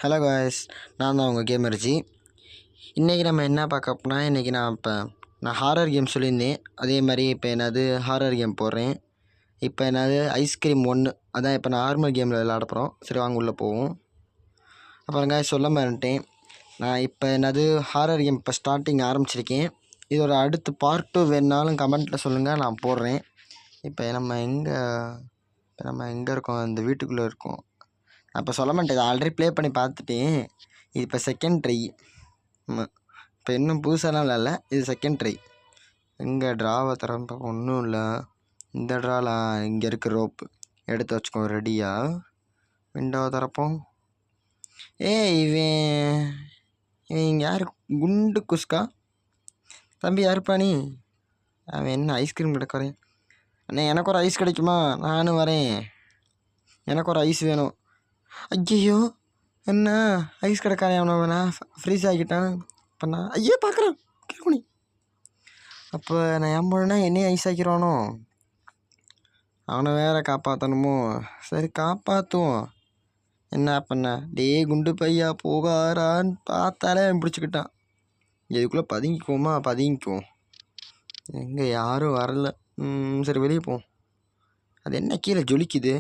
Hello guys, நான் தான் உங்கள் கேமர்ஜி. இன்றைக்கி நம்ம என்ன பார்க்க போனால், இன்றைக்கி நான் ஹாரர் கேம் சொல்லியிருந்தேன். அதே மாதிரி இப்போ என்னது ஹாரர் கேம் போடுறேன். இப்போ என்னது ஐஸ்கிரீம் 1 அதான் இப்போ நான் நார்மல் கேமில் விளையாட போகிறோம். சரி வாங்க உள்ளே போவோம். அப்புறம் காய்ஸ் சொல்ல மாட்டேன், நான் இப்போ என்னது ஹாரர் கேம் இப்போ ஸ்டார்டிங் ஆரம்பிச்சிருக்கேன். இதோட அடுத்து பார்ட் 2 வேணுனாலும் கமெண்ட்டில் சொல்லுங்கள், நான் போடுறேன். இப்போ நம்ம எங்கே இருக்கோம்? இந்த வீட்டுக்குள்ளே இருக்கோம். அப்போ சொல்ல மாட்டேன், இதை ஆல்ரெடி ப்ளே பண்ணி பார்த்துட்டேன். இது இப்போ செகண்ட் ட்ரை. இப்போ இன்னும் புதுசாலாம் இல்லை, இது செகண்ட் ட்ரை. எங்கே ட்ராவை திறப்ப ஒன்றும் இல்லை. இந்த ட்ராலாம் இங்கே இருக்குது, ரோப்பு எடுத்து வச்சுக்கோ ரெடியாக. விண்டோவை திறப்போம். இவன் இங்கே யார்? குண்டு குஸ்கா தம்பி, யாருப்பா நீ? அவன் என்ன ஐஸ்கிரீம் கிடைக்கிறேன்? அண்ணே எனக்கு ஒரு ஐஸ் கிடைக்குமா? நானும் வரேன், எனக்கு ஒரு ஐஸ் வேணும். ஐயோ, என்ன ஐஸ் கிடக்காரன்? அவனை ஃப்ரீஸ் ஆகிட்டான். இப்போ நான் ஐயோ பார்க்குறேன் கேட்குனி. அப்போ நான் ஏன் போனேன்னா என்னையும் ஐஸ் ஆக்கிடுவானோ? அவனை வேற காப்பாற்றணுமோ? சரி காப்பாற்றுவோம். என்ன பண்ண? டே குண்டு பையா போகாரான்னு பார்த்தாலே அவன் பிடிச்சிக்கிட்டான். இதுக்குள்ளே பதுங்கிக்குவோம். எங்கே யாரும் வரல. சரி வெளியே போவோம். அது என்ன கீழே ஜொலிக்குது?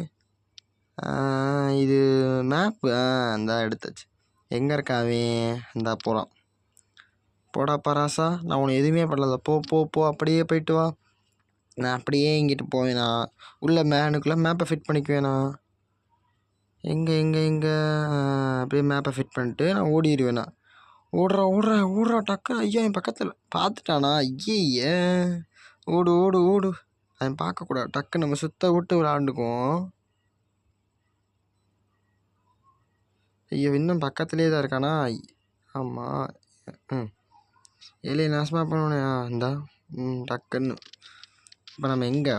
இது மேப்பு. இந்தா எடுத்தாச்சு. எங்கே இருக்காவே? இந்தா போகலாம். போடா பராசா, நான் உன்னை எதுவுமே பண்ணல. போ அப்படியே போயிட்டு வா. நான் அப்படியே இங்கிட்டு போவேண்ணா, உள்ள மேனுக்குள்ளே மேப்பை ஃபிட் பண்ணிக்குவேண்ணா. எங்கே அப்படியே மேப்பை ஃபிட் பண்ணிட்டு நான் ஓடிடுவேண்ணா. ஓடுறா டக்கு. ஐயோ என் பக்கத்தில் பார்த்துட்டானா? ஐயே ஓடு. அவன் பார்க்கக்கூடாது. டக்கு நம்ம சுத்த விட்டு விளாண்டுக்குவோம். ஐயோ இன்னும் பக்கத்துலேயே தான் இருக்கானா? ஆமாம். ஏழையை நாசமாக பண்ணோன்னே. இந்தா டக்குன்னு. இப்போ நம்ம எங்கே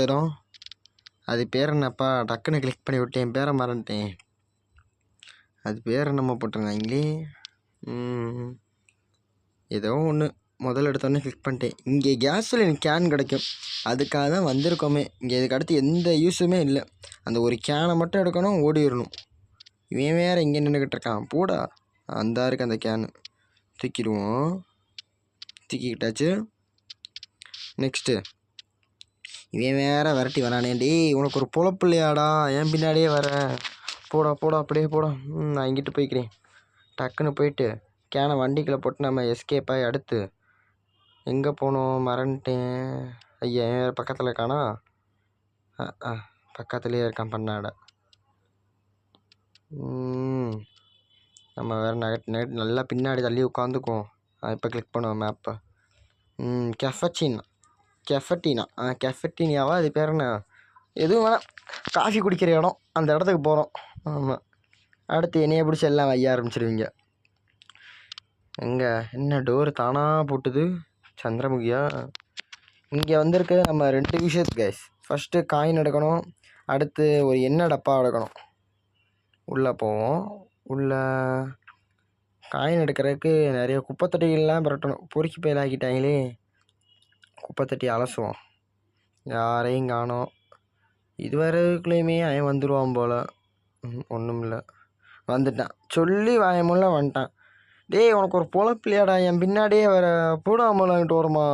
இடம்? அது பேர் என்னப்பா? டக்குன்னு கிளிக் பண்ணி விட்டேன், பேரை மறந்துட்டேன். அது பேர் என்னம்மா போட்டிருந்தாங்களே? ஏதோ ஒன்று முதல்ல எடுத்தோடனே கிளிக் பண்ணிட்டேன். இங்கே கேஸில் கேன் கிடைக்கும், அதுக்காக தான் வந்திருக்கோமே. இங்கே இதுக்கு அடுத்து எந்த யூஸுமே இல்லை. அந்த ஒரு கேனை மட்டும் எடுக்கணும், ஓடிடணும். இவன் வேறு இங்கே நின்றுக்கிட்டு இருக்கான். போடா, அந்த இருக்குது அந்த கேனு. தூக்கிக்கிட்டாச்சு. நெக்ஸ்ட்டு இவன் வேற விரட்டி வரானே. டேய் உனக்கு ஒரு பொழப்பு இல்லையாடா? என் பின்னாடியே வர. போடா அப்படியே போடா. நான் இங்கிட்டு போய்க்கிறேன். டக்குன்னு போயிட்டு கேனை வண்டிக்குள்ளே போட்டு நம்ம எஸ்கேப் ஆகி அடுத்து எங்கே போனோம் மறந்துட்டேன். ஐயா வேறு பக்கத்தில் இருக்கானா? பக்கத்துலேயே இருக்கான் பண்ணாட. நம்ம வேறு நைட் நல்லா பின்னாடி தள்ளி உட்காந்துக்குவோம். இப்போ கிளிக் பண்ணுவோம் மேப்பை. கெஃபட்டீனியாவா அது பேர் என்ன? எதுவும் வேணாம், காஃபி குடிக்கிற இடம், அந்த இடத்துக்கு போகிறோம். ஆமாம். அடுத்து என்னையை பிடிச்சி எல்லாம் வைய ஆரம்பிச்சிடுவீங்க. எங்கே என்ன டோர் தானாக போட்டுது? சந்திரமுகியா? இங்கே வந்திருக்கு நம்ம 2 விஷயத்து கைஸ். ஃபஸ்ட்டு காயின் எடுக்கணும், அடுத்து ஒரு எண்ணெய் டப்பா எடுக்கணும். உள்ளே போவோம். உள்ளே காயின் எடுக்கிறதுக்கு நிறைய குப்பை தொட்டிகள்லாம் புரட்டணும். பொறுக்கி பயிலாக்கிட்டாங்களே. குப்பை தட்டி அலசுவோம். யாரையும் காணோம். இதுவரைக்குள்ளேயுமே அவன் வந்துடுவான் போல். ஒன்றும் இல்லை, வந்துட்டான். சொல்லி வாயமுள்ள வந்துட்டான். டேய் உனக்கு ஒரு பொழப்பில்லையாடா? என் பின்னாடியே வேறு போடாமல் அங்கிட்டு வருமா?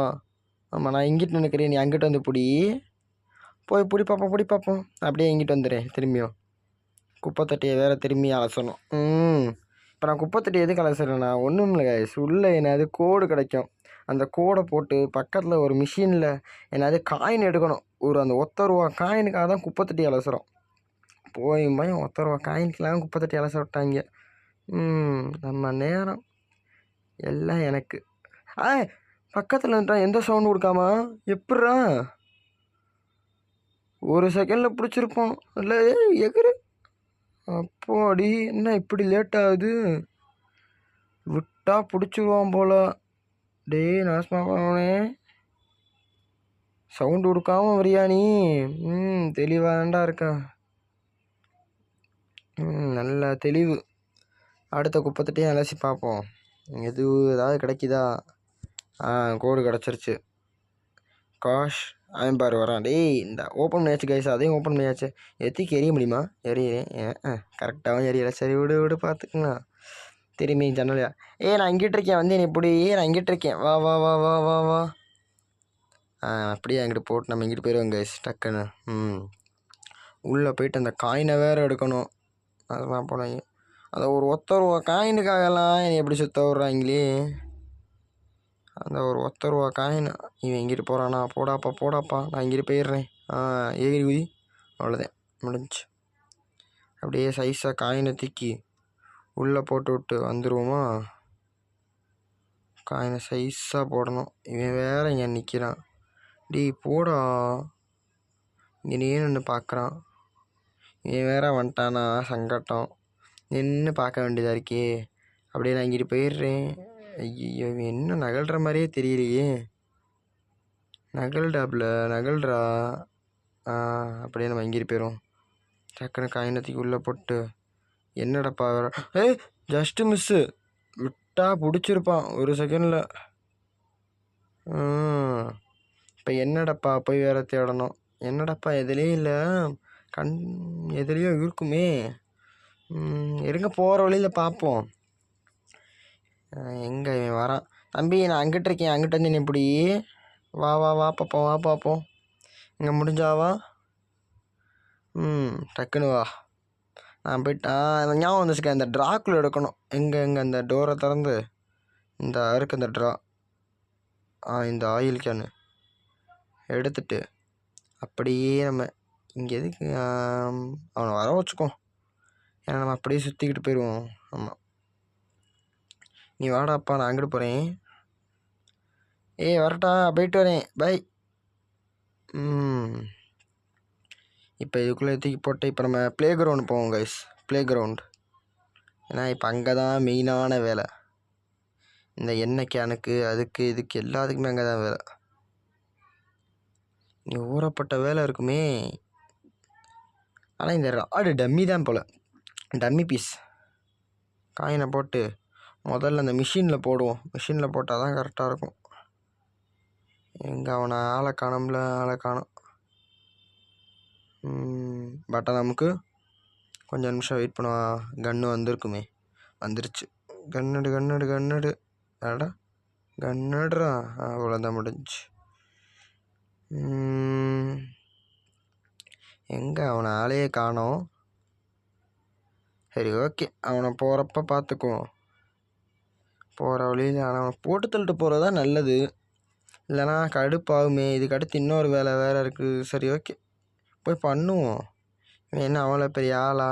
ஆமாம், நான் இங்கிட்டு நினைக்கிறேன், நீ அங்கிட்டு வந்து போய் பிடி பார்ப்போம். அப்படியே இங்கிட்டு வந்துடுறேன். திரும்பியும் குப்பை தட்டியை வேறு திரும்பி அலசணும். இப்போ நான் குப்பை தட்டி எதுக்கு அலசுறேன்னா, ஒன்றும் இல்லை கைஸ், உள்ளே என்னது கோடு கிடைக்கும். அந்த கோடை போட்டு பக்கத்தில் ஒரு மிஷினில் என்னது காயின் எடுக்கணும். அந்த ₹1 காயினுக்காக தான் குப்பை தட்டி அலசுகிறோம். போய் ₹1 காயினுக்கெல்லாம் குப்பை தட்டி அலச விட்டாங்க. நம்ம நேரம் எல்லாம் எனக்கு. பக்கத்தில் இருந்துட்டான், எந்த சவுண்டு கொடுக்காம. எப்பட்றா ஒரு செகண்டில் பிடிச்சிருப்போம். இல்லை எகுரு. அப்போ அடி என்ன இப்படி லேட் ஆகுது? விட்டா பிடிச்சிருவான் போல். டேய் நாசமானே, சவுண்டு கொடுக்காம வரியா நீ? தெளிவாண்டா இருக்கா? நல்ல தெளிவு. அடுத்த குப்பைத்தட்டையும் அலசி பார்ப்போம், ஏதாவது கிடைக்குதா? கோடு கிடச்சிருச்சு. காஷ் அவன் பாரு வரான். டேய் இந்த ஓப்பன் பண்ணியாச்சு கைஸ், அதையும் ஓப்பன் பண்ணியாச்சு. எத்திக்கு எரிய முடியுமா? எரியறேன். கரெக்டாகவும் எரியலை. சரி விடு விடு பார்த்துக்கலாம். திரும்பி ஜன்னலையா? நான் இங்கிட்டு இருக்கேன் வந்து இப்படி நான் இங்கிட்டு இருக்கேன். வா வா வா வா வா வா. அப்படியே அங்கிட்டு போட்டு நம்ம இங்கிட்டு போயிடுவோம் கைஸ் டக்குன்னு. உள்ளே போயிட்டு அந்த காயினை வேறு எடுக்கணும். அதெல்லாம் போனாங்க. அந்த ஒரு ரூபா காயினுக்காகலாம் என்னை எப்படி சுற்ற விட்றாங்களே. அந்த ஒரு ரூபா காயின் இவன் எங்கிட்டு போகிறானா? போடாப்பா நான் இங்கிட்டு போயிடுறேன். ஏறி குதி. அவ்வளோதான் முடிஞ்சு. அப்படியே சைஸாக காயினை தூக்கி உள்ளே போட்டு விட்டு வந்துடுவோமா? காயினை சைஸாக போடணும். இவன் வேற இங்கே நிற்கிறான். டேய் போடா. இங்கே நின்று பார்க்குறான். இவன் வேற வந்துட்டானா சங்கட்டம். நின்று பார்க்க வேண்டியதாக இருக்கே. அப்படியே நான் இங்கிட்டு போயிடுறேன். ஐயோ இவன் என்ன நகல்ற மாதிரியே தெரியலையே. நகல்றா. அப்படியே நம்ம இங்கிட்டு போயிடும். டக்குன்னு காயினத்துக்கு உள்ளே போட்டு என்னடப்பா வேற. Just miss. விட்டா பிடிச்சிருப்பான் ஒரு செகண்டில். இப்போ என்னடப்பா போய் வேற தேடணும். என்னடப்பா எதுலேயும் இல்லை. எதுலேயோ இருக்குமே. இருங்க போகிற வழியில் பார்ப்போம். எங்கே இவன் வரான்? தம்பி நான் அங்கிட்டு இருக்கேன். அங்கிட்ட வந்து நீ இப்படி வா பார்ப்போம். இங்கே முடிஞ்சாவா? டக்குன்னு வா. நான் போயிட்டேன். ஞாபகம் வந்துச்சுக்கேன். இந்த ட்ராக்குள்ள எடுக்கணும். எங்கே அந்த டோரை திறந்து இந்த அருக்கு அந்த ட்ரா இந்த ஆயில் கேனு எடுத்துட்டு அப்படியே நம்ம இங்கே எதுக்கு அவனை வர வச்சுக்கோ. ஏன்னா நம்ம அப்படியே சுற்றிக்கிட்டு போயிடுவோம். ஆமாம் நீ வாடாப்பா நான் அங்கிட்டு போகிறேன். வரட்டா போயிட்டு வரேன். பை. இப்போ இதுக்குள்ளே தூக்கி போட்டு இப்போ நம்ம ப்ளே கிரவுண்டு போவோம் கைஸ். Play ground. ஏன்னா இப்போ அங்கே தான் மெயினான வேலை. இந்த எண்ணெய் கேனுக்கு அதுக்கு இதுக்கு எல்லாத்துக்குமே அங்கே தான் வேலை. இங்கே ஊறப்பட்ட வேலை இருக்குமே. ஆனால் இந்த ராடு டம்மி தான் போல். Dummy piece. காயினை போட்டு முதல்ல அந்த மிஷினில் போடுவோம். மிஷினில் போட்டால் தான் கரெக்டாக இருக்கும். எங்கே அவனை ஆளை காணும். பட் நமக்கு கொஞ்சம் நிமிஷம் வெயிட் பண்ணுவா. கன்று வந்திருக்குமே. வந்துருச்சு. கன்னடு அடா கன்னடுறா. அவ்வளோதான் முடிஞ்சு. எங்கே அவனை ஆளையே காணோம். சரி ஓகே அவனை போகிறப்ப பார்த்துக்குவோம். போகிற வழியில் அவனை போட்டு தள்ளிட்டு போகிறது தான் நல்லது. இல்லைனா கடுப்பாகுமே. இதுக்கு அடுத்து இன்னொரு வேலை வேறு இருக்குது. சரி ஓகே போய் பண்ணுவோம். இவன் என்ன அவ்வளோ பெரிய ஆளா?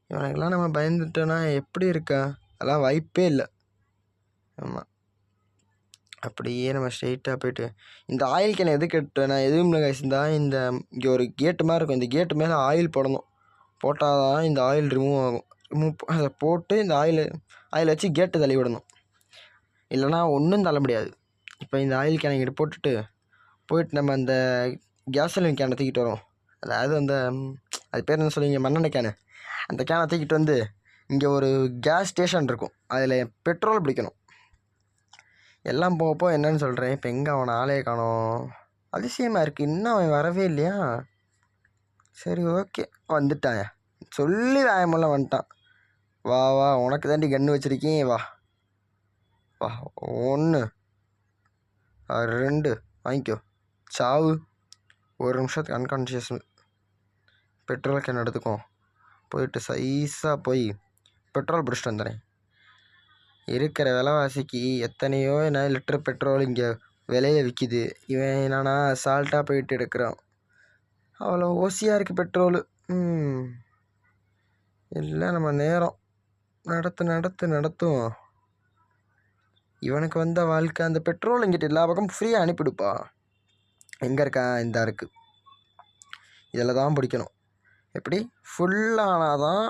இவனுக்கெல்லாம் நம்ம பயந்துட்டோன்னா எப்படி இருக்கா? அதெல்லாம் வாய்ப்பே இல்லை. ஆமாம் அப்படியே நம்ம ஸ்ட்ரெயிட்டாக போய்ட்டு இந்த ஆயில் கேனை எதுக்கு எடுத்தேன் நான்? எதுவும் இல்லை கைஸ். இந்த இங்கே ஒரு கேட்டு மாதிரி இருக்கும். இந்த கேட்டு மேலே ஆயில் போடணும். போட்டால் தான் இந்த ஆயில் ரிமூவ் ஆகும். அதை போட்டு இந்த ஆயில் வச்சு கேட்டு தள்ளி விடணும். இல்லைனா ஒன்றும் தள்ள முடியாது. இப்போ இந்த ஆயில் கேனை இங்கிட்டு போயிட்டு நம்ம அந்த கேஸோலின் கேனை தூக்கிட்டு வரோம். அதாவது அது பேர் என்ன சொல்லுவீங்க? மண்ணெண்ணெய் கேனு. அந்த கேனை தூக்கிட்டு வந்து இங்கே ஒரு கேஸ் ஸ்டேஷன் இருக்கும். அதில் பெட்ரோல் பிடிக்கணும். எல்லாம் போகப்போ என்னன்னு சொல்கிறேன். இப்போ எங்கே அவனை ஆளையே காணோம். அதிசயமாக இருக்குது. இன்னும் அவன் வரவே இல்லையா? சரி ஓகே வந்துட்டான். சொல்லி வாயமெல்லாம் வந்துட்டான். வா உனக்கு தாண்டி கன்று வச்சுருக்கேன். வா 1 2 வாங்கிக்கோ. சாவு. ஒரு நிமிஷத்துக்கு அன்கான்ஷியஸ். பெட்ரோல் கேன் எடுத்துக்கோ. போயிட்டு சைஸாக போய் பெட்ரோல் பிடிச்சிட்டு வந்துடுறேன். இருக்கிற விலைவாசிக்கு எத்தனையோ லிட்டர் பெட்ரோல் இங்கே விலையை விற்கிது. இவன் என்னன்னா சால்ட்டாக போயிட்டு எடுக்கிறான். அவ்வளோ ஓசியாக இருக்குது பெட்ரோலு. இல்லை நம்ம நேரம் நடத்தும். இவனுக்கு வந்த வாழ்க்கை. அந்த பெட்ரோல் இங்கிட்ட எல்லா பக்கமும் ஃப்ரீயாக அனுப்பிடுப்பா. எங்கே இருக்கா? இந்த இருக்குது. இதில் தான் பிடிக்கணும். எப்படி ஃபுல்லானால் தான்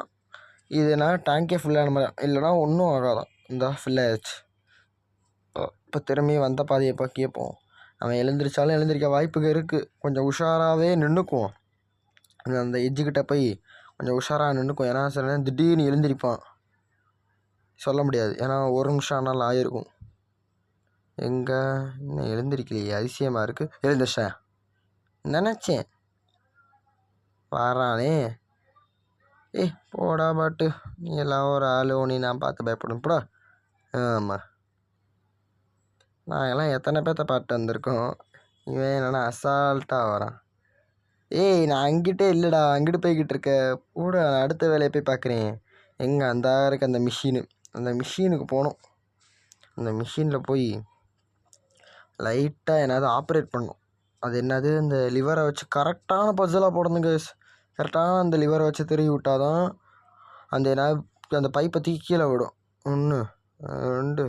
இதுனா டேங்கே ஃபுல்லான மாதிரி. இல்லைனா ஒன்றும் ஆகாதான். இந்த ஃபில்லாகிடுச்சு. இப்போ திரும்பி வந்த பாதையை இப்போ கேட்போம். அவன் எழுந்திரிக்க வாய்ப்புகள் இருக்குது. கொஞ்சம் உஷாராகவே நின்றுக்குவோம். அந்த எஜ்ஜுக்கிட்ட போய் கொஞ்சம் உஷாராக நின்றுக்கும். ஏன்னா சில நேரம் திடீர்னு எழுந்திரிப்பான். சொல்ல முடியாது. ஏன்னா ஒரு நிமிஷம் ஆனாலும் ஆகிருக்கும். எங்க இன்னும் எழுந்திருக்கலையே, அதிசயமாக இருக்குது. எழுந்திரிச்சேன் நினச்சேன். வரானே. ஏய் போடா பாட்டு, நீ எல்லாம் ஒரு ஆள் ஒன்று நான் பார்த்து பயப்படும் போடா. ஆமாம், நாங்கள்லாம் எத்தனை பேர்த்த பாட்டு வந்திருக்கோம். இவன் என்னன்னா அசால்ட்டாக வரான். ஏய் நான் அங்கிட்டே இல்லைடா, அங்கிட்டு போய்கிட்டு இருக்க கூட. நான் அடுத்த வேலையை போய் பார்க்குறேன். எங்கே அந்த இருக்க அந்த மிஷினு, அந்த மிஷினுக்கு போகணும். அந்த மிஷினில் போய் லைட்டாக என்னது ஆப்ரேட் பண்ணணும். அது என்னது, இந்த லிவரை வச்சு கரெக்டான பஸ்ஸெல்லாம் போடணுங்க. கரெக்டான அந்த லிவரை வச்சு திருவி விட்டால் தான் அந்த என்ன அந்த பைப்பை தூக்கி கீழே விடும். 1 2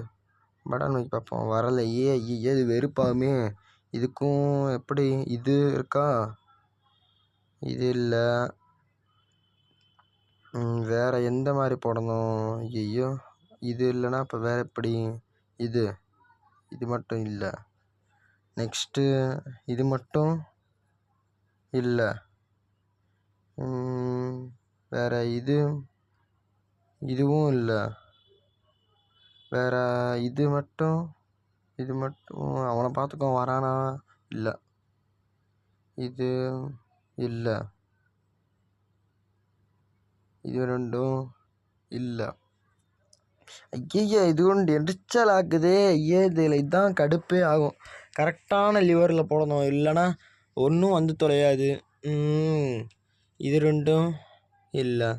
பட்டன் வைக்க பார்ப்போம். வரலையே, இது வெறுப்பாகுமே. இதுக்கும் எப்படி இது இருக்கா? இது இல்லை. வேறு எந்த மாதிரி போடணும்? ஐயோ, இது இல்லைன்னா இப்போ வேறு எப்படி? இது இது மட்டும் இல்லை. நெக்ஸ்ட்டு இது மட்டும் இல்லை. வேறு இதுவும் இல்லை. வேறு இது மட்டும் அவனை பார்த்துக்கோ, வரானா? இல்லை. இது இல்லை. இது 2ம் இல்லை. ஐயய்யா, இது ஒன்று எரிச்சல் ஆக்குதே. இதில் இதுதான் கடுப்பே ஆகும். கரெக்டான லிவரில் போடணும், இல்லைன்னா ஒன்றும் வந்து தொலையாது. இது 2ம் இல்லை.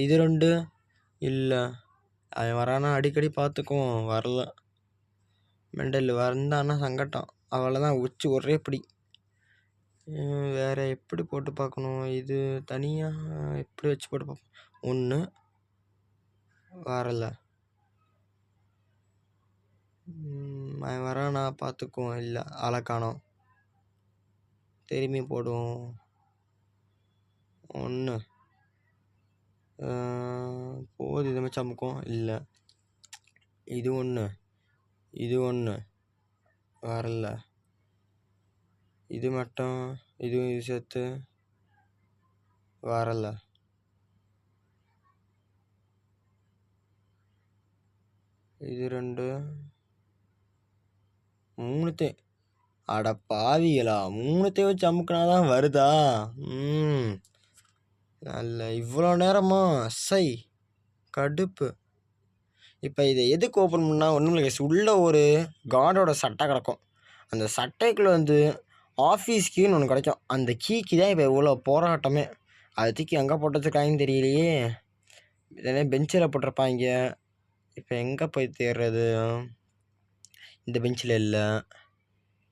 இது 2 இல்லை. அவன் வரானா அடிக்கடி பார்த்துக்குவோம். வரல, மெண்டல் வந்தான்னா சங்கட்டம். அவ்வளோதான், உச்சி ஒரே பிடி. வேறு எப்படி போட்டு பார்க்கணும்? இது தனியாக எப்படி வச்சு போட்டு பார்ப்போம். 1 வரல. அவன் வரானா பார்த்துக்குவோம். இல்லை, ஆளை காணோம். திரும்பி போடுவோம். 1 போது, இது மாதிரி சமைக்கும். இல்லை, இது 1 வரல. இது மட்டும், இது சேர்த்து வரல. இது 2 3 அட பாவிகளா, 3 வச்சு அமுக்குனாதான் வருதா? நல்ல இவ்வளோ நேரமா சை கடுப்பு. இப்போ இதை எதுக்கு ஓப்பன் பண்ணால் ஒன்றும் இல்லை. உள்ள ஒரு கார்டோட சட்டை கிடக்கும். அந்த சட்டைக்குள்ளே வந்து ஆஃபீஸ் கீன்னு ஒன்று கிடைக்கும். அந்த கீக்கு தான் இப்போ இவ்வளோ போராட்டமே. அதை தூக்கி எங்கே போட்டு வச்சுருக்காங்கன்னு தெரியலையே. இதெல்லாம் பெஞ்சில் போட்டிருப்பாங்க. இப்போ எங்கே போய் தேடுறது? இந்த பெஞ்சில் இல்லை,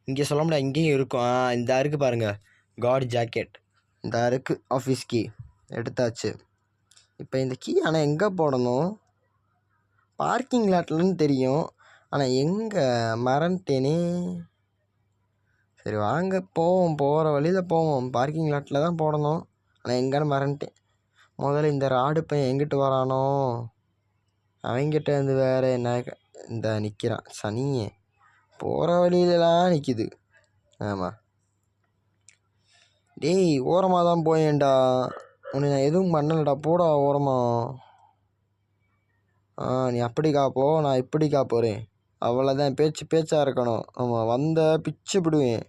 இங்கே சொல்ல முடியாது, இங்கேயும் இருக்கும். இந்த இருக்குது பாருங்கள், கார்டு ஜாக்கெட். இந்த இருக்குது ஆஃபீஸ் கீ, எடுத்தாச்சு. இப்போ இந்த கீ ஆனால் எங்கே போடணும்? பார்க்கிங் லாட்லன்னு தெரியும், ஆனால் எங்கே மறந்துட்டேனே. சரி வாங்க போவோம், போகிற வழியில் போவோம். பார்க்கிங் லாட்டில் தான் போடணும், ஆனால் எங்கேன்னு மறந்துட்டேன். முதல்ல இந்த ராடு பையன் எங்கிட்டு வரானோ, அவங்கிட்ட வந்து வேறு என்ன இந்த நிற்கிறான் சனியே. போகிற வழியிலலாம் நிற்கிது. ஆமாம், டேய் ஓரமாக தான் போயேன்டா, உன்னை நான் எதுவும் பண்ணலடா, போடா ஓரமாக. நீ அப்படிக்கா போ, நான் இப்படிக்கா போகிறேன். அவ்வளோதான், பேச்சாக இருக்கணும். ஆமாம், வந்த பிச்சு பிடுவேன்,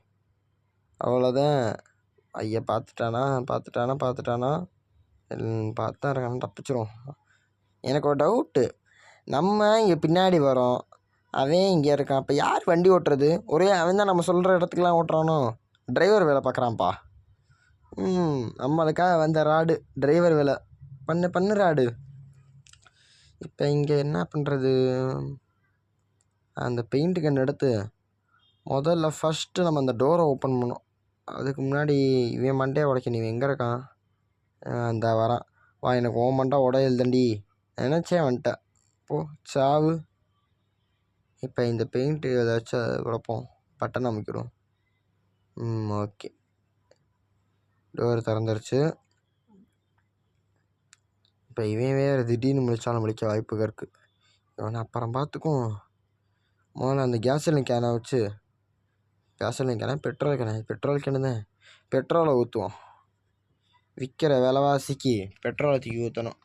அவ்வளோதான். ஐயா பார்த்துட்டானா பார்த்தா இருக்கானா, தப்பிச்சிரும். எனக்கு ஒரு டவுட்டு, நம்ம இங்கே பின்னாடி வரோம், அவன் இங்கே இருக்கான். அப்போ யார் வண்டி ஓட்டுறது? ஒரே அவன் தான் நம்ம சொல்கிற இடத்துக்குலாம் ஓட்டுறானோ. டிரைவர் வேலை பார்க்குறான்ப்பா. நம்மளுக்காக வந்த ராடு டிரைவர் வேலை பண்ணு ராடு. இப்போ இங்கே என்ன பண்ணுறது? அந்த பெயிண்ட் கன் எடுத்து முதல்ல ஃபஸ்ட்டு நம்ம அந்த டோரை ஓப்பன் பண்ணோம். அதுக்கு முன்னாடி இவன் மண்டையை உடைக்க. நீ எங்கே இருக்கான்? அந்த வரான். வா, எனக்கு ஓ மண்டா உடையல் தண்டி நினச்சேன், வந்துட்டேன் போ சாவு. இப்போ இந்த பெயிண்ட்டு ஏதாச்சும் குழப்போம், பட்டன் அமைக்கிறோம். ஓகே, டோர் திறந்துருச்சு. இப்போ இவன் வேறு திடீர்னு முடிச்சாலும் முடிக்க வாய்ப்புகள் இருக்குது. இவனை அப்புறம் பார்த்துக்கும். முதல்ல அந்த கேஸிலின் கேனை வச்சு, கேஸிலின் கேனை பெட்ரோல் கேனு தான், பெட்ரோலை ஊற்றுவோம். விற்கிற விலைவாசிக்கு பெட்ரோலை தூக்கி ஊற்றணும்.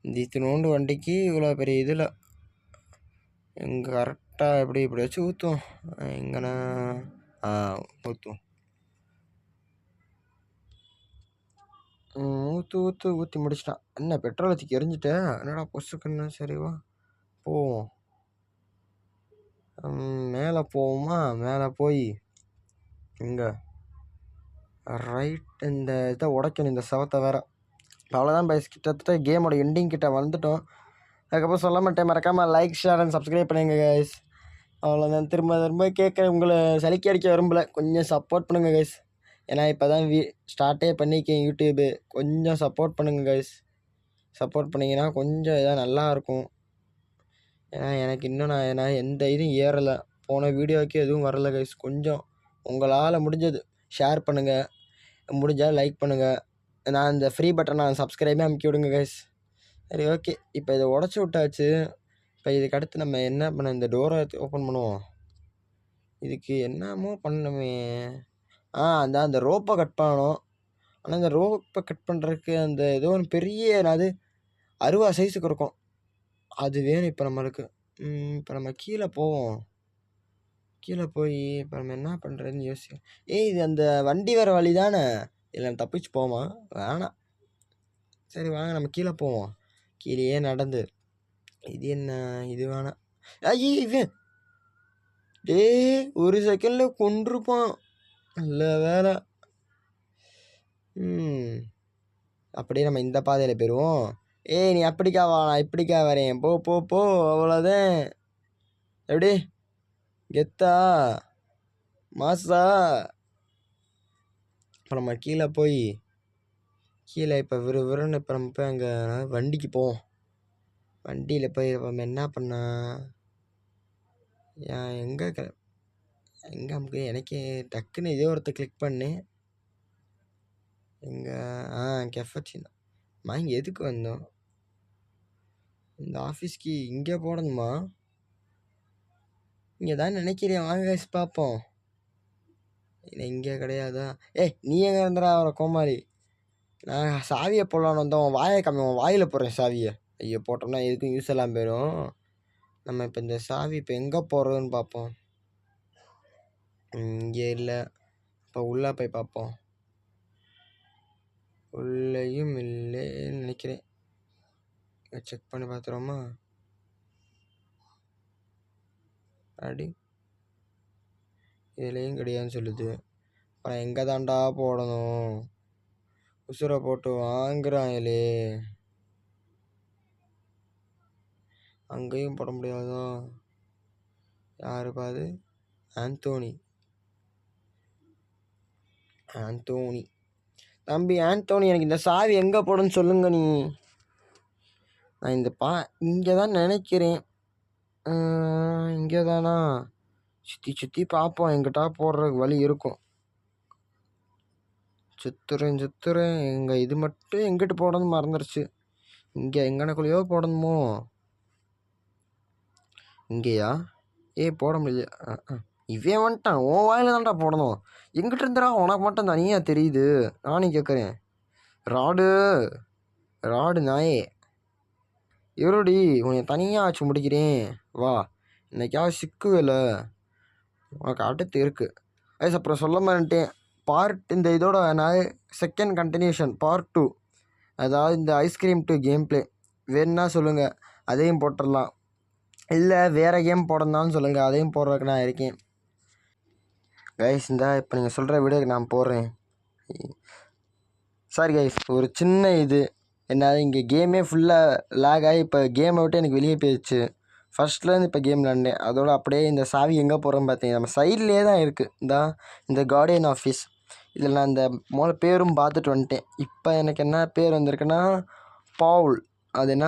இந்த இத்தினோண்டு வண்டிக்கு இவ்வளோ பெரிய இதில் இங்கே கரெக்டாக எப்படி இப்படி வச்சு ஊற்றுவோம். எங்கன்னா ஊற்றுவோம். ஊற்றி முடிச்சிட்டான். என்ன பெட்ரோல் ஊற்றி எரிஞ்சிட்டேன். என்னடா பொசுக்குன்னு. சரிவா போவோம். மேலே போவோமா? மேலே போய் இங்கே ரைட் இந்த இதை உடைக்கணும், இந்த சவத்தை வேறு. அவ்வளோதான் பைஸ், கிட்டத்தட்ட கேமோட எண்டிங் கிட்ட வந்துட்டோம். அதுக்கப்புறம் சொல்ல மாட்டேன், மறக்காமல் லைக் ஷேர் அண்ட் சப்ஸ்கிரைப் பண்ணுங்க கைஸ். அவ்வளோதான். திரும்ப கேட்குறேன், உங்களை சலிக்க அடிக்க விரும்பல, கொஞ்சம் சப்போர்ட் பண்ணுங்கள் கைஸ். ஏன்னா இப்போ தான் ஸ்டார்ட்டே பண்ணிக்கேன் யூடியூபு. கொஞ்சம் சப்போர்ட் பண்ணுங்கள் கைஸ். சப்போர்ட் பண்ணிங்கன்னா கொஞ்சம் இதாக நல்லாயிருக்கும். ஏன்னா எனக்கு இன்னும் நான் எந்த இதுவும் ஏறலை, போன வீடியோவுக்கு எதுவும் வரலை கைஸ். கொஞ்சம் உங்களால் முடிஞ்சது ஷேர் பண்ணுங்கள், முடிஞ்சால் லைக் பண்ணுங்கள். நான் இந்த ஃப்ரீ பட்டன் நான் சப்ஸ்கிரைபே அமுக்கி விடுங்க கைஸ். சரி ஓகே, இப்போ இதை உடச்சி விட்டாச்சு. இப்போ இதுக்கு அடுத்து நம்ம என்ன பண்ண, இந்த டோரை ஓப்பன் பண்ணுவோம். இதுக்கு என்னமோ பண்ணணுமே. அந்த ரோப்பை கட் பண்ணணும். ஆனால் இந்த ரோப்பை கட் பண்ணுறதுக்கு அந்த ஏதோ ஒன்று பெரிய அது 60 சைஸுக்கு இருக்கும், அது வேணும் இப்போ நம்மளுக்கு. இப்போ நம்ம கீழே போவோம். கீழே போய் இப்போ நம்ம என்ன பண்ணுறதுன்னு யோசிக்கும். இது அந்த வண்டி வர வழி தானே, இல்லை தப்பிச்சு போமா? வேணாம். சரி வாங்க நம்ம கீழே போவோம். கீழேயே நடந்து. இது என்ன, இது வேணாம். ஐயே இவன் ஒரு செகண்டில் கொண்டிருப்பான். நல்ல வேலை. அப்படியே நம்ம இந்த பாதையில் போயிடுவோம். நீ அப்படிக்கா வா, நான் இப்படிக்கா வரேன். போ போ போ, அவ்வளோதான். எப்படி கெத்தா மாசா? இப்போ நம்ம கீழே போய் இப்போ விறுவிறுன்னு இப்போ நம்ம போய் அங்கே வண்டிக்கு போவோம். வண்டியில் போய் நம்ம என்ன பண்ணா எங்கே நமக்கு எனக்கே டக்குன்னு இதே ஒருத்தர் கிளிக் பண்ணு. எங்கே கெஃபச்சினா இங்கே எதுக்கு வந்தோம்? இந்த ஆஃபீஸ்க்கு இங்கே போடணுமா? இங்கே தான் நினைக்கிறேன். வாங்க பார்ப்போம். இல்லை இங்கே கிடையாதா? நீ எங்கே இருந்துடா அவரை கோமாளி? நான் சாவியை போடலான்னு வந்தோம். வாயை கம்மி, வாயில் போடுறேன் சாவியை. ஐயோ போட்டோம்னா எதுக்கும் யூஸ் எல்லாம் போயிடும். நம்ம இப்போ இந்த சாவி இப்போ எங்கே போடுறதுன்னு பார்ப்போம். இங்கே இல்லை. இப்போ உள்ளே போய் பார்ப்போம். உள்ளேயும் இல்லைன்னு நினைக்கிறேன். செக் பண்ணி பார்த்துருவோமா? அடி இதுலேயும் கிடையாதுன்னு சொல்லுது. அப்புறம் எங்கே தாண்டா போடணும்? உசுரை போட்டு வாங்குறாங்களே. அங்கேயும் போட முடியாதோ? யாரு பாது? ஆந்தோனி தம்பி ஆந்தோனி, எனக்கு இந்த சாவி எங்கே போடணும்னு சொல்லுங்க நீ. நான் இந்த இங்கே தான் நினைக்கிறேன். இங்கே தானா? சுற்றி பார்ப்போம், எங்கிட்ட போடுறதுக்கு வழி இருக்கும். சுத்துறேன். எங்கே இது மட்டும் எங்கிட்டு போடணும்னு மறந்துடுச்சு. இங்கே எங்கனக்குள்ளேயோ போடணுமோ? இங்கேயா? போட முடியல. இவன் வந்துட்டான். உன் வாயில் தான்டா போடணும். எங்கிட்ட இருந்துடா உனக்கு மட்டும் தனியாக தெரியுது. நானும் கேட்குறேன். ராடு நாயே, இருடி உன்னை தனியாக ஆச்சு முடிக்கிறேன். வா, இன்னைக்காவது சிக்குவேல, உனக்கு அடுத்து இருக்குது. அப்புறம் சொல்ல மாட்டேன். இந்த இதோட நான் செகண்ட் கண்டினியூஷன் பார்ட் 2, அதாவது இந்த ஐஸ்கிரீம் 2 கேம் பிளே வேணுன்னா சொல்லுங்கள், அதையும் போட்டுடலாம். இல்லை வேறு கேம் போடணுன்னாலும் சொல்லுங்கள், அதையும் போடுறதுக்கு நான் இருக்கேன் கைஸ். இப்போ நீங்கள் சொல்கிற வீடியோக்கு நான் போடுறேன். சாரி கைஸ், ஒரு சின்ன இது என்ன, இங்கே கேமே ஃபுல்லாக லேக் ஆகி இப்போ கேமை விட்டு எனக்கு வெளியே போயிடுச்சு. ஃபஸ்ட்லேருந்து இப்போ கேம் விளாண்டேன். அதோட அப்படியே இந்த சாவி எங்கே போகிறோன்னு பார்த்தீங்க, நம்ம சைட்லேயே தான் இருக்குது. இந்த கார்டியன் ஆஃபீஸ். இதில் நான் இந்த பேரும் பார்த்துட்டு வந்துட்டேன். இப்போ எனக்கு என்ன பேர் வந்திருக்குன்னா பவுல். அது என்ன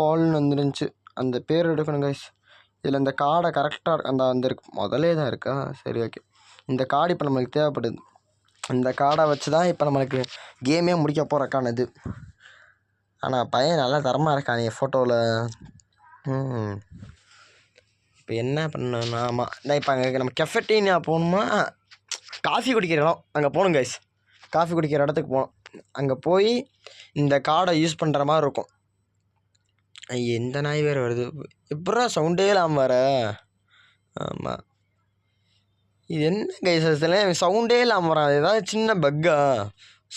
பால்னு வந்துருந்துச்சு. அந்த பேர் எடுக்கணும் கைஸ். இதில் இந்த கார்டை கரெக்டாக அந்த இருக்கு, முதலே தான் இருக்கா? சரி ஓகே. இந்த கார்டு இப்போ நம்மளுக்கு தேவைப்படுது. இந்த கார்டை வச்சு தான் இப்போ நம்மளுக்கு கேமே முடிக்க போகிறக்கானது. ஆனால் பையன் நல்லா தரமாக இருக்கானே ஃபோட்டோவில். இப்போ என்ன பண்ணணும்னா, நான் இப்போ அங்கே நம்ம கெஃபெட்டீனியா போகணுமா, காஃபி குடிக்கிற இடம் அங்கே போகணும் கைஸ். காஃபி குடிக்கிற இடத்துக்கு போகணும். அங்கே போய் இந்த கார்டை யூஸ் பண்ணுற மாதிரி இருக்கும். ஐய இந்த நாய் வேறு வருது. எப்பட்றா சவுண்டே இல்லாமல் வர? ஆமாம், இது என்ன கைஸ் அதில் சவுண்டே இல்லாமல் வரான். ஏதாவது சின்ன பக்கா?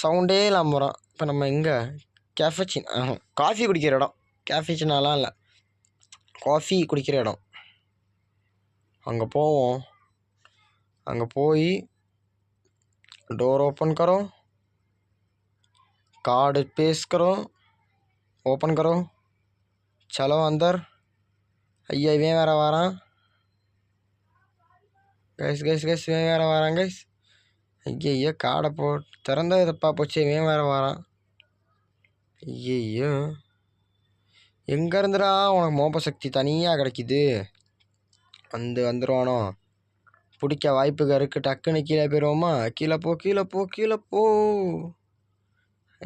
சவுண்டே இல்லாமல் வரான். இப்போ நம்ம எங்கே? கேஃபச்சின் காஃபி குடிக்கிற இடம். கேஃபச்சினாலாம் இல்லை, காஃபி குடிக்கிற இடம். அங்கே போவோம். அங்கே போய் डोर ओपन करो, कार्ड पेस्ट करो, ओपन करो, चलो अंदर. ஐயா இவன் வேறு வரான் கைஸ். இவன் வேறு வரான் கைஸ். ஐயா காடை திறந்தா இதப்பா போச்சு. இவன் வேறு வரான். ஐயோ எங்கே இருந்துடா உனக்கு மோப்ப சக்தி தனியாக கிடைக்கிது? வந்துடுவானோ? பிடிக்க வாய்ப்புகள் இருக்குது. டக்குன்னு கீழே போயிடுவோமா? கீழே போ.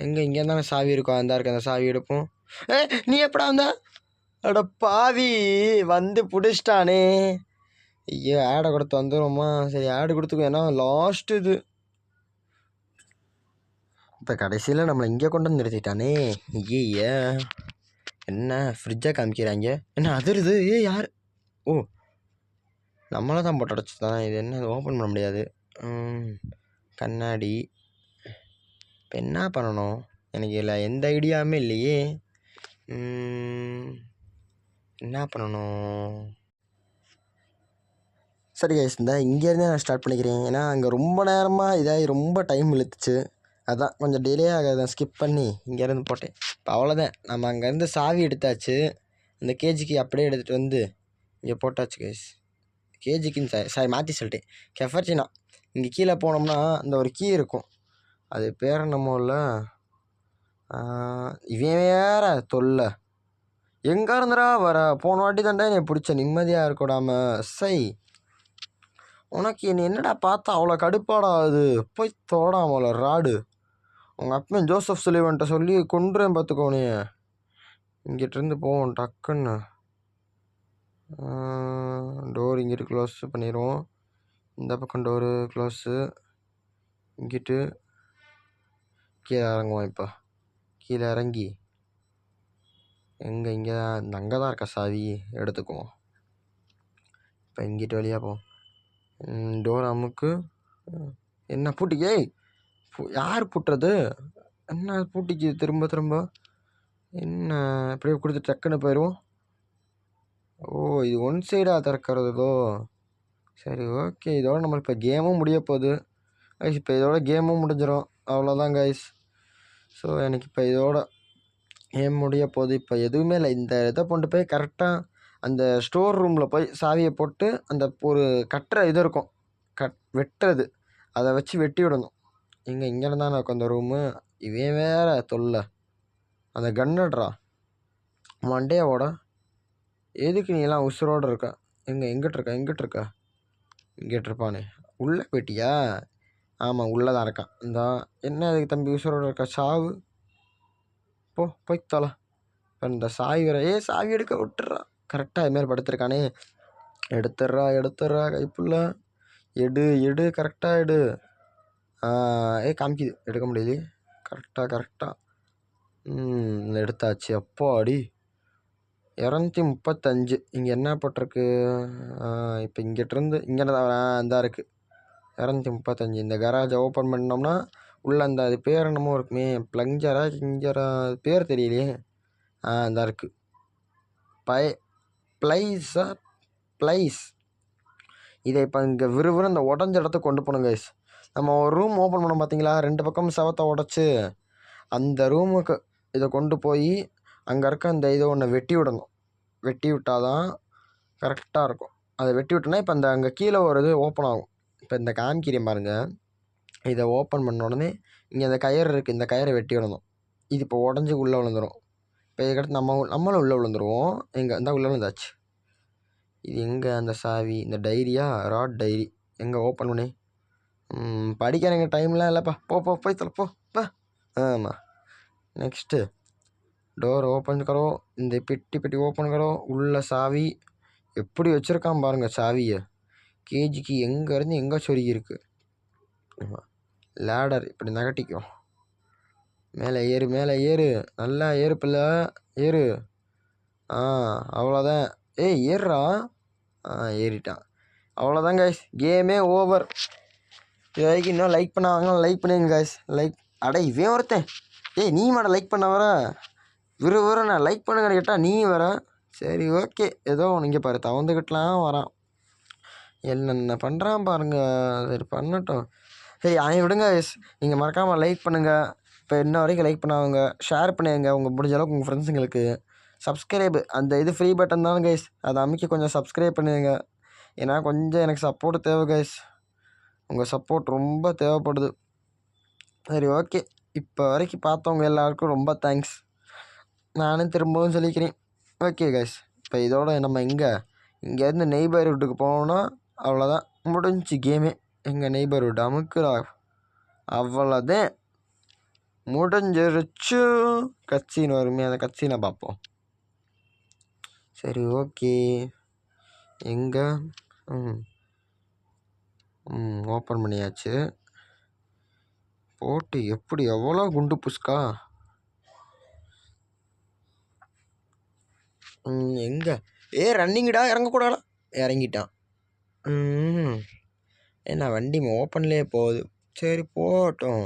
எங்கே இங்கே தானே சாவி இருக்கும். அந்த இருக்கு, அந்த சாவி எடுப்போம். நீ எப்படா வந்த? அட பாவி, வந்து பிடிச்சிட்டானே. ஐயோ ஆடை கொடுத்து வந்துடுவோமா? சரி ஆடு கொடுத்துக்கோ, ஏன்னா லாஸ்ட்டு இது. இப்போ கடைசியில் நம்மளை இங்கே கொண்டு வந்து நிறுத்திட்டானே. ஐயே என்ன ஃப்ரிட்ஜை காமிக்கிறாங்க? என்ன அதிருது? யார்? ஓ நம்மளை தான் போட்டு அடைச்சி தான். இது என்ன ஓப்பன் பண்ண முடியாது. கண்ணாடி. இப்போ என்ன பண்ணணும்? எனக்கு இல்லை எந்த ஐடியாவுமே இல்லையே. என்ன பண்ணணும்? சரி கைஸ், இந்த இங்கேருந்தே நான் ஸ்டார்ட் பண்ணிக்கிறேன். ஏன்னா அங்கே ரொம்ப நேரமாக இதாகி ரொம்ப டைம் இழுத்துச்சு. அதான் கொஞ்சம் டிலே ஆகாதான் ஸ்கிப் பண்ணி இங்கேருந்து போட்டேன். இப்போ அவ்வளோதான், நம்ம அங்கேருந்து சாவி எடுத்தாச்சு. அந்த கேஜிக்கு அப்படியே எடுத்துகிட்டு வந்து இங்கே போட்டாச்சு கைஸ். கேஜிக்குன்னு சாரி மாற்றி சொல்லிட்டேன், கெஃபர்ச்சினா. இங்கே கீழே போனோம்னா அந்த ஒரு கீ இருக்கும், அது பேர் என்னமோ இல்லை. இவன் வேற தொல்லை. எங்கே இருந்துடா வர? போன வாட்டி தாண்டா என்னை பிடிச்ச நிம்மதியாக இருக்கக்கூடாமல். சை, உனக்கு என்னடா பார்த்தா அவ்வளோ கடுப்பாடா? அது போய் தோடாமல ராடு. உங்கள் அப்பன் ஜோசப் சுலிவன்ட்ட சொல்லி கொண்டுறேன் பார்த்துக்கோனே. இங்கிட்டிருந்து போவோம் டக்குன்னு. டோர் இங்கிட்டு க்ளோஸ் பண்ணிடுவோம். இந்த பக்கம் டோரு க்ளோஸு. இங்கிட்டு கீழே இறங்குவோம். இப்போ கீழே இறங்கி இங்கே அங்கே தான் இருக்கா சாவி, எடுத்துக்குவோம். இப்போ இங்கிட்டு வழியாக போவோம். டோர் அமுக்கு. என்ன பூட்டிக்கு? யார் பூட்டுறது? என்ன பூட்டிக்கு திரும்ப? என்ன அப்படியே கொடுத்து டக்குன்னு போயிடுவோம். ஓ இது ஒன் சைடாக திறக்கிறதோ? சரி ஓகே, இதோட நம்ம இப்போ கேமும் முடிய போகுது கைஸ். இப்போ இதோட கேமும் முடிஞ்சிடும், அவ்வளோதான் கைஸ். ஸோ எனக்கு இப்போ இதோட கேம் முடிய போகுது. இப்போ எதுவுமே இல்லை. இந்த இதை கொண்டு போய் கரெக்டாக அந்த ஸ்டோர் ரூமில் போய் சாவியை போட்டு அந்த ஒரு கட்டுற இது இருக்கும், வெட்டுறது, அதை வச்சு வெட்டி விடணும். இங்கே இருந்தானே இருக்கும் அந்த ரூமு. இவன் வேற தொல்லை. அந்த கன்னுடுறா மண்டையோட. எதுக்கு நீ எல்லாம் உசுரோடு இருக்கா? எங்கிட்ட இருக்கா? இங்கிட்டு இருப்பானே. உள்ளே போயிட்டியா? ஆமாம் உள்ளே தான் இருக்கான். இந்த என்ன அதுக்கு தம்பி உசுரோடு இருக்கா? சாவு போய் தொலை. இப்போ இந்த சாவி வேற. சாவி எடுக்க விட்டுறா. கரெக்டாக அதுமாரி படுத்துருக்கானே. எடுத்துடுறா கைப்புள்ள. எடு கரெக்டாக எடு. காமிக்குது, எடுக்க முடியல. கரெக்டாக எடுத்தாச்சு. அப்போ அடி 235. இங்கே என்ன போட்டிருக்கு? இப்போ இங்கிட்டிருந்து இங்கே தான் இருக்குது 235. இந்த கராஜை ஓப்பன் பண்ணோம்னா உள்ளே அந்த அது பேர் என்னமோ இருக்குமே, ப்ளஞ்சரா கிஞ்சரா, பேர் தெரியலையே. இந்த இருக்குது ப்ளைஸ். இதை இப்போ இங்கே விறுவிறு இந்த உடஞ்ச இடத்துக்கு கொண்டு போகணும் கைஸ். நம்ம ஒரு ரூம் ஓப்பன் பண்ணோம் பார்த்தீங்களா, 2 பக்கம் செவத்தை உடச்சி, அந்த ரூமுக்கு இதை கொண்டு போய் அங்கே இருக்க அந்த இதை ஒன்று வெட்டி விடணும். வெட்டி விட்டால் தான் கரெக்டாக இருக்கும். அதை வெட்டி விட்டோன்னா இப்போ அந்த அங்கே கீழே ஒரு இது ஓப்பன் ஆகும். இப்போ இந்த காமிக்கிறேன் பாருங்கள். இதை ஓப்பன் பண்ண உடனே இங்கே அந்த கயிறு இருக்குது, இந்த கயிறை வெட்டி விடணும். இது இப்போ உடஞ்சி உள்ளே விழுந்துடும். இப்போ இதுக்கடுத்து நம்மளும் உள்ளே விழுந்துருவோம். இந்த உள்ளே விழுந்தாச்சு. இது எங்கே அந்த சாவி? இந்த டைரியா? ராட் டைரி. எங்கே ஓப்பன் பண்ணி படிக்க எனக்கு டைம்லாம் இல்லைப்பா. போய் தொலைப்போ. ஆமாம். நெக்ஸ்ட்டு டோர் ஓப்பன் கரோ. இந்த பெட்டி ஓப்பன் கரோ. உள்ள சாவி எப்படி வச்சுருக்கான் பாருங்கள் சாவியை. கேஜிக்கு எங்கேருந்து எங்கே சொருகி இருக்குது. லேடர் இப்படி நகட்டிக்கும். மேலே ஏறு நல்லா ஏறு பிள்ளை ஏறு. ஆ அவ்வளோதான். ஏய் ஏறுறா. ஏறிட்டான். அவ்வளோதான் கைஸ், கேமே ஓவர். இது வரைக்கும் இன்னும் லைக் பண்ணாங்க, லைக் பண்ணுங்க கைஸ். லைக் அட இவன் ஒருத்தன். ஏய் நீ மாட லைக் பண்ண வர விறு நான் லைக் பண்ணுங்கன்னு கேட்டால் நீ வர. சரி ஓகே, ஏதோ நீங்கள் பாரு தவந்துக்கிட்டலாம் வரான். என்னென்ன பண்ணுறான் பாருங்க. சரி பண்ணட்டும். சரி அவன் விடுங்க கைஸ். நீங்கள் மறக்காமல் லைக் பண்ணுங்கள். இப்போ இன்ன வரைக்கும் லைக் பண்ணாங்க ஷேர் பண்ணுங்க உங்கள் முடிஞ்ச அளவுக்கு உங்கள் ஃப்ரெண்ட்ஸுங்களுக்கு. சப்ஸ்கிரைபு அந்த இது ஃப்ரீ பட்டன் தான் கைஸ், அதை அமைக்க கொஞ்சம் சப்ஸ்கிரைப் பண்ணுங்க. ஏன்னா கொஞ்சம் எனக்கு சப்போர்ட் தேவை கைஸ். உங்கள் சப்போர்ட் ரொம்ப தேவைப்படுது. சரி ஓகே, இப்போ வரைக்கும் பார்த்தவங்க எல்லாருக்கும் ரொம்ப தேங்க்ஸ். நானும் திரும்பவும் சொல்லிக்கிறேன். ஓகே கைஸ், இப்போ இதோட நம்ம இங்கேருந்து நெய்பர்ஹுட்டுக்கு போனோம்னா அவ்வளோதான், முடிஞ்சு கேமே. எங்கள் நெய்பர்ஹுட் அமுக்குறா, அவ்வளோதான் முடிஞ்சிருச்சு. கட்சின்னு வருமே, அந்த கட்சினை பார்ப்போம். சரி ஓகே, எங்கே ஓப்பன் பண்ணியாச்சு. போட்டு எப்படி எவ்வளோ குண்டு புஷ்கா. எங்கே ரன்னிங்கடா, இறங்கக்கூடாதா. இறங்கிட்டான். என்ன வண்டி ஓப்பன்லேயே போகுது. சரி போகட்டும்,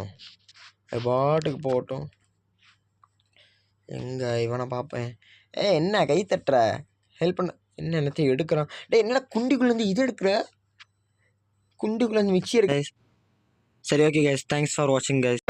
அது பாட்டுக்கு போகட்டும். எங்கே இவனை பார்ப்பேன். என்ன கை தட்டுற, ஹெல்ப் பண்ண. என்ன எல்லாத்தையும் எடுக்கிறான். என்னடா குண்டிக்குள்ளேருந்து இது எடுக்கிற, குண்டிக்குள்ளேருந்து மிக்சி எடுக்க. சரி ஓகே கைஸ், தேங்க்ஸ் ஃபார் வாட்சிங் கைஸ்.